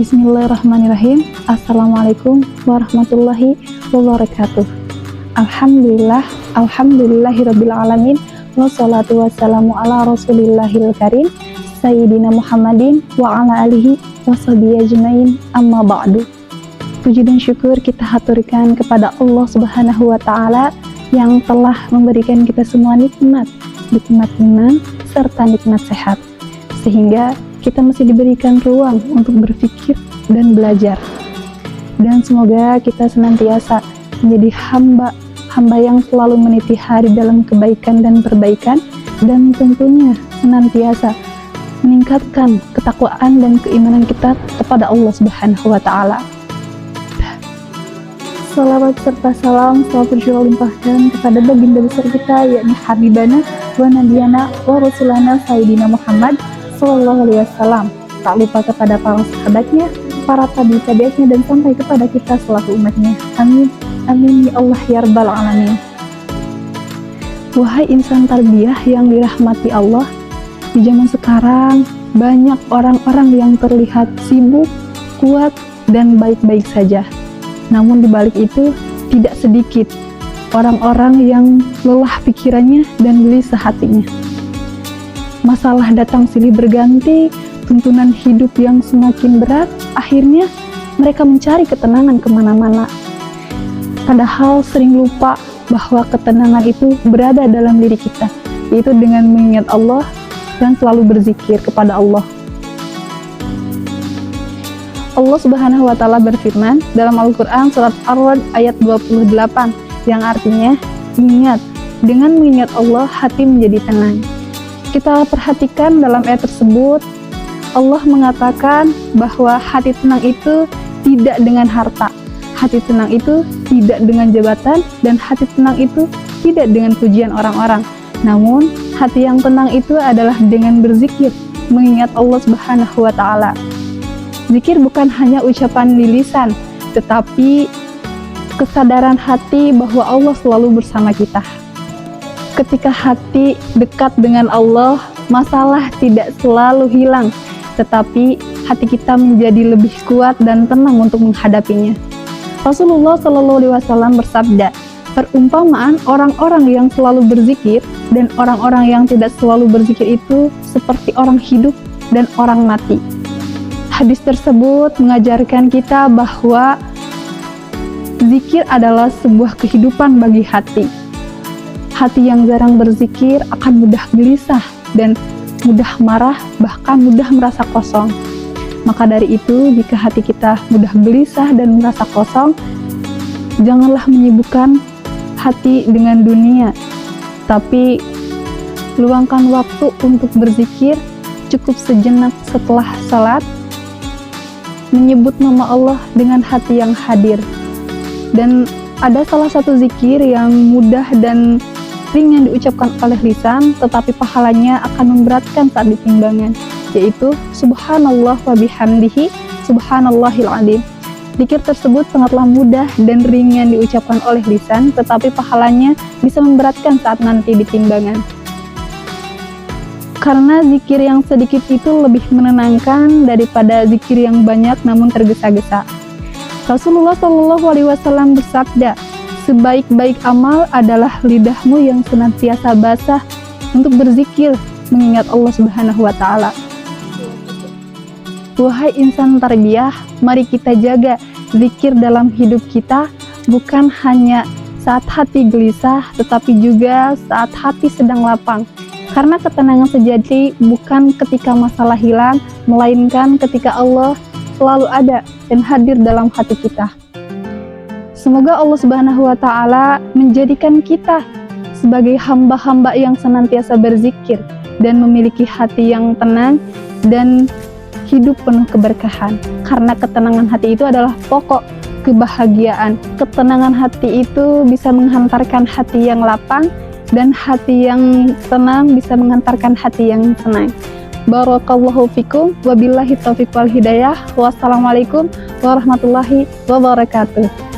Bismillahirrahmanirrahim. Assalamualaikum warahmatullahi wabarakatuh. Alhamdulillahirabbil alamin. Wassalatu wassalamu ala rasulillahil karim Sayyidina Muhammadin wa ala alihi washabihi ajmain, amma ba'du. Puji dan syukur kita haturkan kepada Allah Subhanahu wa ta'ala yang telah memberikan kita semua nikmat iman serta nikmat sehat, sehingga kita masih diberikan ruang untuk berpikir dan belajar. Dan semoga kita senantiasa menjadi hamba yang selalu meniti hari dalam kebaikan dan perbaikan, dan tentunya senantiasa meningkatkan ketakwaan dan keimanan kita kepada Allah Subhanahu wa ta'ala. Salawat serta salam selalu berjual limpahkan kepada baginda besar kita, yakni Habibana wa Nabiyana wa Rasulana Sayyidina Muhammad Sallallahu Alaihi Wasallam. Tak lupa kepada para sahabatnya, para tabi'atnya, dan sampai kepada kita selaku umatnya. Amin, amin ya Allah ya Rabbal Alamin. Wahai insan tarbiyah yang dirahmati Allah, di zaman sekarang banyak orang-orang yang terlihat sibuk, kuat, dan baik-baik saja. Namun di balik itu tidak sedikit orang-orang yang lelah pikirannya dan gelisah hatinya. Masalah datang silih berganti, tuntunan hidup yang semakin berat, akhirnya mereka mencari ketenangan kemana-mana. Padahal sering lupa bahwa ketenangan itu berada dalam diri kita, yaitu dengan mengingat Allah dan selalu berzikir kepada Allah. Allah Subhanahu wa ta'ala berfirman dalam Al-Quran surat Ar-Ra'd ayat 28, yang artinya, ingat, dengan mengingat Allah hati menjadi tenang. Kita perhatikan dalam ayat tersebut, Allah mengatakan bahwa hati tenang itu tidak dengan harta, hati tenang itu tidak dengan jabatan, dan hati tenang itu tidak dengan pujian orang-orang. Namun, hati yang tenang itu adalah dengan berzikir, mengingat Allah Subhanahu wa ta'ala. Zikir bukan hanya ucapan di lisan, tetapi kesadaran hati bahwa Allah selalu bersama kita. Ketika hati dekat dengan Allah, masalah tidak selalu hilang, tetapi hati kita menjadi lebih kuat dan tenang untuk menghadapinya. Rasulullah Shallallahu Alaihi Wasallam bersabda, perumpamaan orang-orang yang selalu berzikir dan orang-orang yang tidak selalu berzikir itu seperti orang hidup dan orang mati. Hadis tersebut mengajarkan kita bahwa zikir adalah sebuah kehidupan bagi hati. Hati yang jarang berzikir akan mudah gelisah dan mudah marah, bahkan mudah merasa kosong. Maka dari itu, jika hati kita mudah gelisah dan merasa kosong, janganlah menyibukkan hati dengan dunia, tapi luangkan waktu untuk berzikir, cukup sejenak setelah salat, menyebut nama Allah dengan hati yang hadir. Dan ada salah satu zikir yang mudah dan ringan diucapkan oleh lisan, tetapi pahalanya akan memberatkan saat ditimbangan, yaitu Subhanallah wa bihamdihi Subhanallahil Azim. Zikir tersebut sangatlah mudah dan ringan diucapkan oleh lisan, tetapi pahalanya bisa memberatkan saat nanti ditimbangan. Karena zikir yang sedikit itu lebih menenangkan daripada zikir yang banyak namun tergesa-gesa. Rasulullah Shallallahu Alaihi Wasallam bersabda, sebaik-baik amal adalah lidahmu yang senantiasa basah untuk berzikir, mengingat Allah Subhanahu wa ta'ala. Wahai insan tarbiyah, mari kita jaga zikir dalam hidup kita, bukan hanya saat hati gelisah, tetapi juga saat hati sedang lapang. Karena ketenangan sejati bukan ketika masalah hilang, melainkan ketika Allah selalu ada dan hadir dalam hati kita. Semoga Allah Subhanahu wa ta'ala menjadikan kita sebagai hamba-hamba yang senantiasa berzikir dan memiliki hati yang tenang dan hidup penuh keberkahan. Karena ketenangan hati itu adalah pokok kebahagiaan. Ketenangan hati itu bisa menghantarkan hati yang lapang, dan hati yang tenang bisa mengantarkan hati yang senang. Barakallahu fikum, wabillahi taufiq wal hidayah. Wassalamualaikum warahmatullahi wabarakatuh.